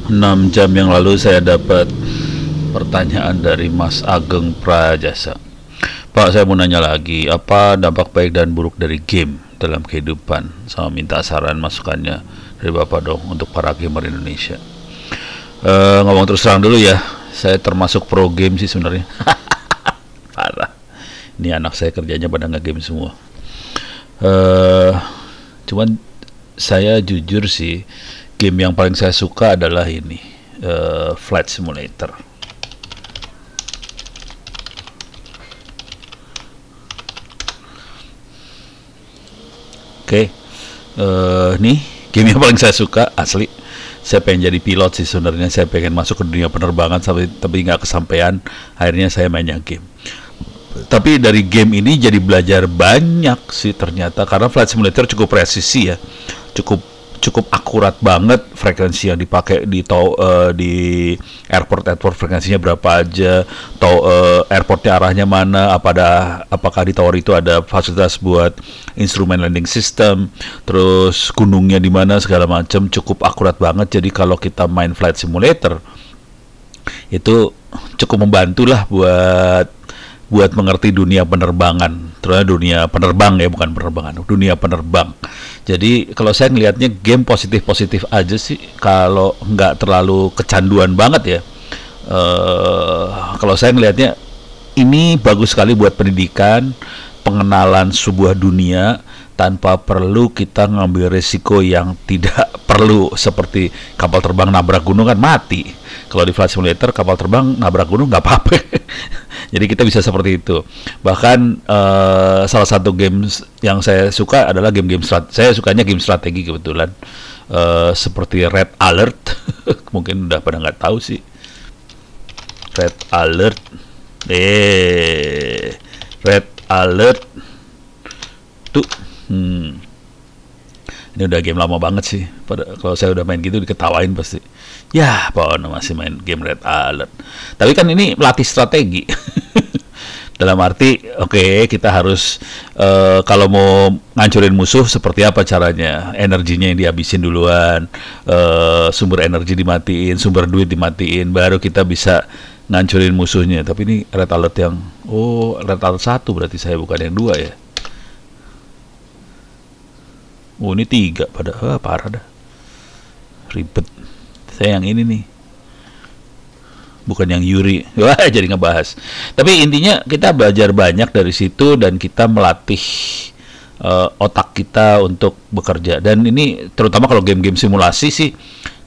6 jam yang lalu saya dapat pertanyaan dari Mas Ageng Prajasa. Pak, saya mau nanya lagi, apa dampak baik dan buruk dari game dalam kehidupan? Sama minta saran masukannya dari Bapak dong untuk para gamer Indonesia. Ngomong terus terang dulu ya, saya termasuk pro game sih sebenarnya. Parah. Ini anak saya kerjanya pada nge-game semua. Cuman saya jujur sih, game yang paling saya suka adalah ini, Flight Simulator. Oke, nih game yang paling saya suka asli. Saya pengen jadi pilot sih sebenarnya. Saya pengen masuk ke dunia penerbangan, tapi nggak kesampaian. Akhirnya saya mainnya game. Tapi dari game ini jadi belajar banyak sih ternyata, karena Flight Simulator cukup presisi ya, cukup akurat banget frekuensi yang dipakai di airport frekuensinya berapa aja, airportnya arahnya mana, apakah di tower itu ada fasilitas buat instrumen landing system, terus gunungnya di mana segala macam, cukup akurat banget. Jadi kalau kita main Flight Simulator itu cukup membantu lah buat mengerti dunia penerbangan, terutama dunia penerbang ya, bukan penerbangan, dunia penerbang. Jadi kalau saya ngelihatnya game positif-positif aja sih, kalau nggak terlalu kecanduan banget ya. Kalau saya ngelihatnya ini bagus sekali buat pendidikan, pengenalan sebuah dunia tanpa perlu kita ngambil resiko yang tidak perlu, seperti kapal terbang nabrak gunung kan mati. Kalau di Flight Simulator kapal terbang nabrak gunung nggak apa-apa. Jadi kita bisa seperti itu. Bahkan salah satu game yang saya suka adalah game-game saya sukanya game strategi kebetulan, seperti Red Alert. Mungkin udah pada nggak tahu sih Red Alert. Red Alert tuh. Ini udah game lama banget sih. Kalau saya udah main gitu diketawain pasti. Ya, Pak Ono masih main game Red Alert. Tapi kan ini melatih strategi. Dalam arti, oke, kita harus kalau mau ngancurin musuh seperti apa caranya? Energinya yang dihabisin duluan, sumber energi dimatiin, sumber duit dimatiin, baru kita bisa ngancurin musuhnya. Tapi ini Red Alert yang, Red Alert 1 berarti saya, bukan yang 2 ya. Ini 3 pada, parah dah, ribet. Saya yang ini nih, bukan yang Yuri. Wah, jadi ngebahas. Tapi intinya kita belajar banyak dari situ dan kita melatih otak kita untuk bekerja. Dan ini terutama kalau game-game simulasi sih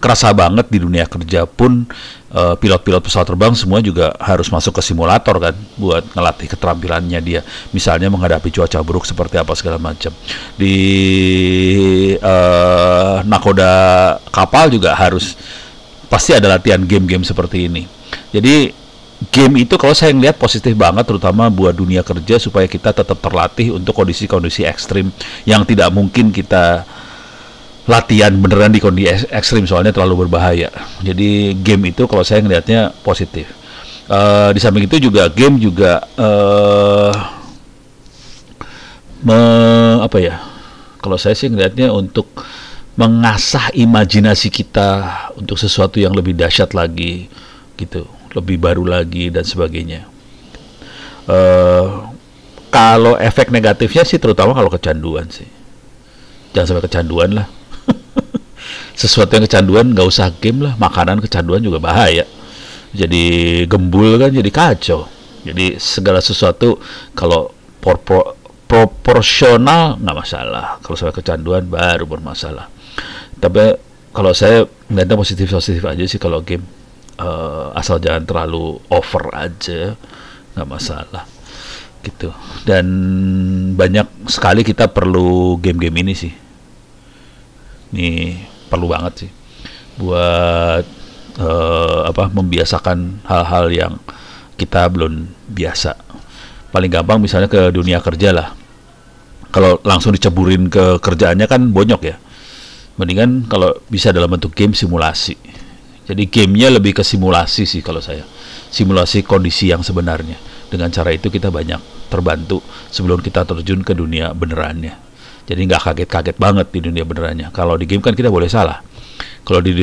kerasa banget. Di dunia kerja pun pilot-pilot pesawat terbang semua juga harus masuk ke simulator kan, buat ngelatih keterampilannya dia. Misalnya menghadapi cuaca buruk seperti apa segala macam. Di nakoda kapal juga pasti ada latihan game-game seperti ini. Jadi game itu kalau saya ngelihat positif banget, terutama buat dunia kerja, supaya kita tetap terlatih untuk kondisi-kondisi ekstrim yang tidak mungkin kita latihan beneran di kondisi ekstrim, soalnya terlalu berbahaya. Jadi game itu kalau saya ngelihatnya positif. Di samping itu juga game juga apa ya? Kalau saya sih ngelihatnya untuk mengasah imajinasi kita untuk sesuatu yang lebih dahsyat lagi, gitu, lebih baru lagi dan sebagainya. Kalau efek negatifnya sih terutama kalau kecanduan sih. Jangan sampai kecanduan lah. Sesuatu yang kecanduan nggak usah game lah. Makanan kecanduan juga bahaya. Jadi gembul kan, jadi kacau. Jadi segala sesuatu kalau proporsional nggak masalah. Kalau sampai kecanduan baru bermasalah. Tapi kalau saya melihatnya positif aja sih kalau game. Asal jangan terlalu over aja, nggak masalah gitu. Dan banyak sekali kita perlu game-game ini sih. Ini perlu banget sih buat membiasakan hal-hal yang kita belum biasa. Paling gampang misalnya ke dunia kerja lah. Kalau langsung diceburin ke kerjaannya kan bonyok ya. Mendingan kalau bisa dalam bentuk game simulasi. Jadi gamenya lebih ke simulasi sih kalau saya. Simulasi kondisi yang sebenarnya. Dengan cara itu kita banyak terbantu sebelum kita terjun ke dunia benerannya. Jadi nggak kaget-kaget banget di dunia benerannya. Kalau di game kan kita boleh salah. Kalau di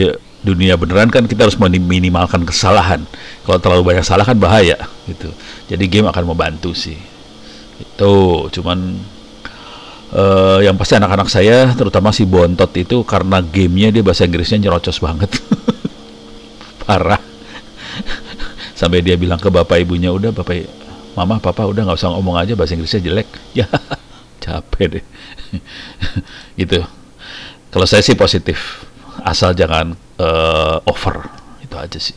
dunia beneran kan kita harus minimalkan kesalahan. Kalau terlalu banyak salah kan bahaya gitu. Jadi game akan membantu sih. Itu cuman yang pasti anak-anak saya, terutama si Bontot itu, karena gamenya dia bahasa Inggrisnya nyerocos banget. Parah. Sampai dia bilang ke bapak ibunya, udah bapak, mama, papa udah nggak usah ngomong aja, bahasa Inggrisnya jelek. Ya, capek deh. Gitu. Kalau saya sih positif, asal jangan over, itu aja sih.